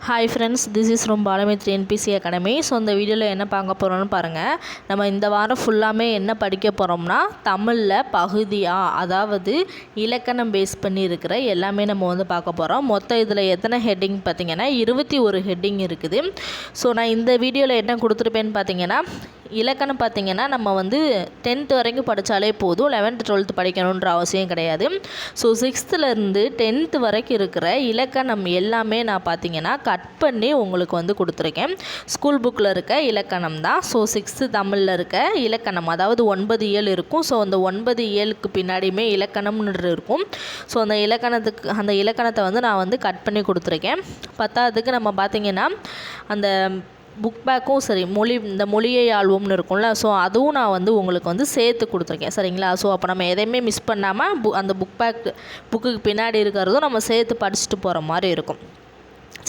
Hi friends, this is from Balamitri NBC academy. So இந்த வீடியோவில் என்ன பார்க்க போகிறோம்னு பாருங்கள். நம்ம இந்த வாரம் ஃபுல்லாமே என்ன படிக்க போகிறோம்னா, தமிழில் பகுதியாக, அதாவது இலக்கணம் பேஸ் பண்ணி இருக்கிற எல்லாமே நம்ம வந்து பார்க்க போகிறோம். மொத்தம் இதில் எத்தனை ஹெட்டிங் பார்த்திங்கன்னா 21 ஹெட்டிங் இருக்குது. ஸோ நான் இந்த வீடியோவில் என்ன கொடுத்துருப்பேன்னு பார்த்தீங்கன்னா, இலக்கணம் பார்த்திங்கன்னா நம்ம வந்து 10th வரைக்கும் படித்தாலே போதும், 11th 12th படிக்கணுன்ற அவசியம் கிடையாது. ஸோ 6th to 10th வரைக்கும் இருக்கிற இலக்கணம் எல்லாமே நான் பார்த்திங்கன்னா கட் பண்ணி உங்களுக்கு வந்து கொடுத்துருக்கேன். ஸ்கூல் புக்கில் இருக்க இலக்கணம் தான். ஸோ 6th தமிழில் இருக்க இலக்கணம், அதாவது 9 இயல் இருக்கும். ஸோ அந்த 9 இயலுக்கு பின்னாடியுமே இலக்கணம்னு இருக்கும். ஸோ அந்த இலக்கணத்தை வந்து நான் வந்து கட் பண்ணி கொடுத்துருக்கேன். 10th நம்ம பார்த்திங்கன்னா அந்த புக் பேக்கும் சரி, இந்த மொழியை ஆள்வோம்னு இருக்கும்ல, ஸோ அதுவும் நான் வந்து உங்களுக்கு வந்து சேர்த்து கொடுத்துருக்கேன். சரிங்களா? ஸோ அப்போ நம்ம எதையுமே மிஸ் பண்ணாமல் அந்த புக்குக்கு பின்னாடி இருக்கிறதும் நம்ம சேர்த்து படிச்சுட்டு போகிற மாதிரி இருக்கும்.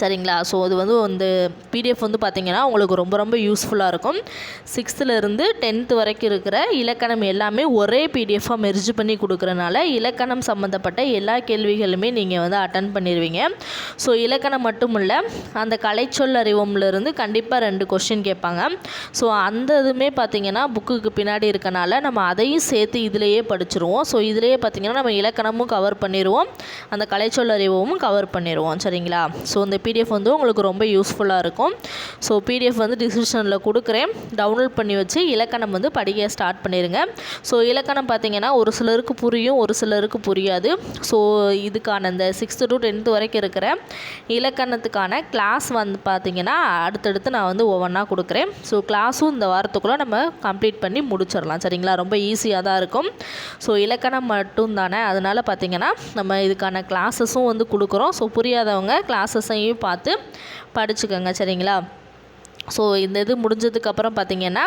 சரிங்களா? ஸோ அது வந்து இந்த பிடிஎஃப் வந்து பார்த்திங்கன்னா உங்களுக்கு ரொம்ப ரொம்ப யூஸ்ஃபுல்லாக இருக்கும். 6th to 10th வரைக்கும் இருக்கிற இலக்கணம் எல்லாமே ஒரே பிடிஎஃபாக மெர்ஜ் பண்ணி கொடுக்குறனால இலக்கணம் சம்மந்தப்பட்ட எல்லா கேள்விகளுமே நீங்கள் வந்து அட்டன் பண்ணிடுவீங்க. ஸோ இலக்கணம் மட்டும் இல்லை, அந்த கலைச்சொல் அறிவோம்லேருந்து கண்டிப்பாக 2 கொஸ்டின் கேட்பாங்க. ஸோ அந்த இதுவுமே பார்த்திங்கன்னா புக்குக்கு பின்னாடி இருக்கனால நம்ம அதையும் சேர்த்து இதிலேயே படிச்சுருவோம். ஸோ இதிலேயே பார்த்திங்கன்னா நம்ம இலக்கணமும் கவர் பண்ணிடுவோம், அந்த கலைச்சொல் அறிவோமும் கவர் பண்ணிடுவோம். சரிங்களா? ஸோ இந்த பிடிஎஃப் வந்து உங்களுக்கு ரொம்ப யூஸ்ஃபுல்லாக இருக்கும். ஸோ பிடிஎஃப் வந்து டிஸ்கிரிப்ஷனில் கொடுக்குறேன், டவுன்லோட் பண்ணி வச்சு இலக்கணம் வந்து படிக்க ஸ்டார்ட் பண்ணிடுங்க. ஸோ இலக்கணம் பார்த்திங்கன்னா ஒரு சிலருக்கு புரியும், ஒரு சிலருக்கு புரியாது. ஸோ இதுக்கான இந்த 6th to 10th வரைக்கும் இருக்கிற இலக்கணத்துக்கான கிளாஸ் வந்து பார்த்திங்கன்னா அடுத்தடுத்து நான் வந்து ஒவ்வொன்றா கொடுக்குறேன். ஸோ கிளாஸும் இந்த வாரத்துக்குள்ளே நம்ம கம்ப்ளீட் பண்ணி முடிச்சிடலாம். சரிங்களா? ரொம்ப ஈஸியாக தான் இருக்கும். ஸோ இலக்கணம் மட்டும் தானே, அதனால் பார்த்திங்கன்னா நம்ம இதுக்கான கிளாஸஸும் வந்து கொடுக்குறோம். ஸோ புரியாதவங்க கிளாஸஸையும் பார்த்து படிச்சுக்கோங்க. சரிங்களா? ஸோ இந்த இது முடிஞ்சதுக்கப்புறம் பார்த்திங்கன்னா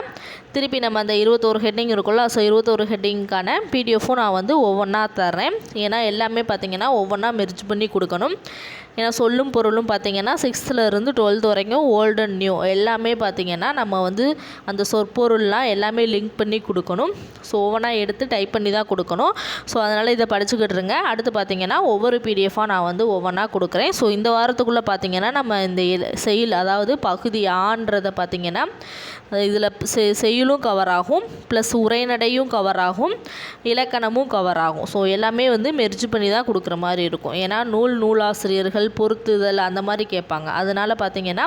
திருப்பி நம்ம அந்த 21 ஹெட்டிங் இருக்குல்ல, ஸோ 21 ஹெட்டிங்க்கான பிடிஎஃப்பும் நான் வந்து ஒவ்வொன்றா தர்றேன். ஏன்னா எல்லாமே பார்த்திங்கன்னா ஒவ்வொன்றா மெர்ஜ் பண்ணி கொடுக்கணும். ஏன்னா சொல்லும் பொருளும் பார்த்திங்கன்னா 6th to 12th வரைக்கும் ஓல்டு அண்ட் நியூ எல்லாமே பார்த்திங்கன்னா நம்ம வந்து அந்த சொற்பொருள்லாம் எல்லாமே லிங்க் பண்ணி கொடுக்கணும். ஸோ ஒவ்வொன்றா எடுத்து டைப் பண்ணி தான் கொடுக்கணும். ஸோ அதனால் இதை படிச்சுக்கிட்டுருங்க. அடுத்து பார்த்திங்கன்னா ஒவ்வொரு பிடிஎஃபாக நான் வந்து ஒவ்வொன்றா கொடுக்குறேன். ஸோ இந்த வாரத்துக்குள்ளே பார்த்திங்கன்னா நம்ம இந்த செயல், அதாவது பகுதி ஆன்றதை பார்த்திங்கன்னா இதில் செய்யுளும் கவர் ஆகும், ப்ளஸ் உரைநடையும் கவர் ஆகும், இலக்கணமும் கவர் ஆகும். ஸோ எல்லாமே வந்து மெர்ஜ் பண்ணி தான் கொடுக்குற மாதிரி இருக்கும். ஏன்னா நூலாசிரியர்கள் பொருத்துதல் அந்த மாதிரி கேட்பாங்க. அதனால் பார்த்திங்கன்னா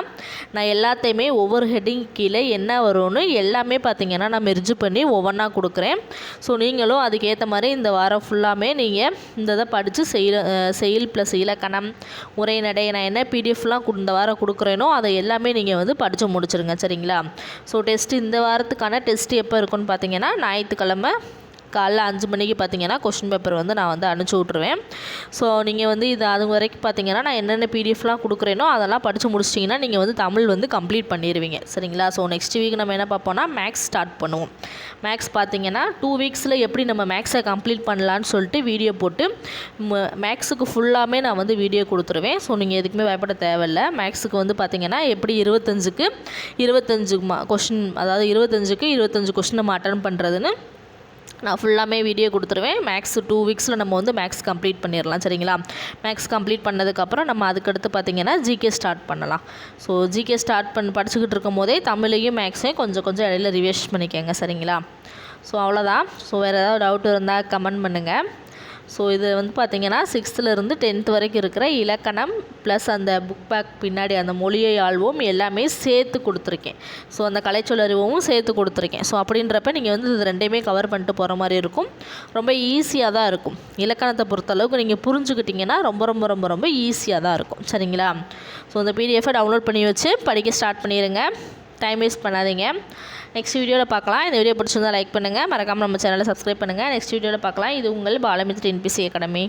நான் எல்லாத்தையுமே ஒவ்வொரு ஹெட்டிங் கீழே என்ன வரும்னு எல்லாமே பார்த்திங்கன்னா நான் மெர்ஜ் பண்ணி ஒவ்வொன்றா கொடுக்குறேன். ஸோ நீங்களும் அதுக்கேற்ற மாதிரி இந்த வாரம் ஃபுல்லாமே நீங்கள் இந்த இதை படித்து செயல் ப்ளஸ் இலக்கணம், உரைநடை, நான் என்ன பிடிஎஃப்லாம் இந்த வாரம் கொடுக்குறேனோ அதை எல்லாமே நீங்கள் வந்து படித்து முடிச்சிருங்க. சரிங்களா? ஸோ டெஸ்ட்டு இந்த வாரத்துக்கான டெஸ்ட்டு எப்போ இருக்குன்னு பார்த்தீங்கன்னா ஞாயிற்றுக்கிழமை காலைல 5 மணிக்கு பார்த்திங்கன்னா கொஷின் பேப்பர் வந்து நான் வந்து அனுப்பிச்சி விட்ருவேன். ஸோ நீங்கள் வந்து இது அது வரைக்கும் பார்த்திங்கன்னா நான் என்னென்ன பிடிஎஃப்லாம் கொடுக்குறேனோ அதெல்லாம் படித்து முடிச்சிட்டிங்கன்னா நீங்கள் வந்து தமிழ் வந்து கம்ப்ளீட் பண்ணிடுவீங்க. சரிங்களா? ஸோ நெக்ஸ்ட் வீக் நம்ம என்ன பார்ப்போம்னா மேக்ஸ் ஸ்டார்ட் பண்ணுவோம். மேக்ஸ் பார்த்திங்கன்னா 2 weeksல எப்படி நம்ம மேக்ஸை கம்ப்ளீட் பண்ணலான்னு சொல்லிட்டு வீடியோ போட்டு மேக்ஸுக்கு ஃபுல்லாமே நான் வந்து வீடியோ கொடுத்துருவேன். ஸோ நீங்கள் எதுக்குமே பயப்பட தேவையில்லை. மேக்ஸுக்கு வந்து பார்த்திங்கன்னா எப்படி 25க்கு 25 கொஷின், அதாவது 25க்கு 25 கொஷின் நம்ம அட்டன் பண்ணுறதுன்னு நான் ஃபுல்லாமே வீடியோ கொடுத்துருவேன். மேக்ஸ் 2 weeksல நம்ம வந்து மேக்ஸ் கம்ப்ளீட் பண்ணிடலாம். சரிங்களா? மேக்ஸ் கம்ப்ளீட் பண்ணதுக்கப்புறம் நம்ம அதுக்கடுத்து பார்த்திங்கன்னா ஜிகே ஸ்டார்ட் பண்ணலாம். ஸோ ஜிகே படிச்சுக்கிட்டு இருக்கும் போதே தமிழையும் மேக்ஸையும் கொஞ்சம் இடையில ரிவைஸ் பண்ணிக்கோங்க. சரிங்களா? ஸோ அவ்வளோதான். ஸோ வேறு ஏதாவது டவுட் இருந்தால் கமெண்ட் பண்ணுங்கள். ஸோ இது வந்து பார்த்திங்கன்னா 6th to 10th வரைக்கும் இருக்கிற இலக்கணம் ப்ளஸ் அந்த புக் பேக் பின்னாடி அந்த மொழியை ஆள்வோம் எல்லாமே சேர்த்து கொடுத்துருக்கேன். ஸோ அந்த கலைச்சொல் அறிவும் சேர்த்து கொடுத்துருக்கேன். ஸோ அப்படின்றப்ப நீங்கள் வந்து இது 2மே கவர் பண்ணிட்டு போகிற மாதிரி இருக்கும். ரொம்ப ஈஸியாக தான் இருக்கும். இலக்கணத்தை பொறுத்தளவுக்கு நீங்கள் புரிஞ்சுக்கிட்டிங்கன்னா ரொம்ப ரொம்ப ரொம்ப ரொம்ப ஈஸியாக தான் இருக்கும். சரிங்களா? ஸோ இந்த பிடிஎஃபை டவுன்லோட் பண்ணி வச்சு படிக்க ஸ்டார்ட் பண்ணிடுங்க. டைம் வேஸ்ட் பண்ணாதீங்க. நெக்ஸ்ட் வீடியோவில் பார்க்கலாம். இந்த வீடியோ பிடிச்சிருந்தால் லைக் பண்ணுங்கள், மறக்காமல் நம்ம சேனலை சப்ஸ்கிரைப் பண்ணுங்கள். நெக்ஸ்ட் வீடியோவில் பார்க்கலாம். இது உங்கள் பாலமித்ரி என்பிசி அகாடமி.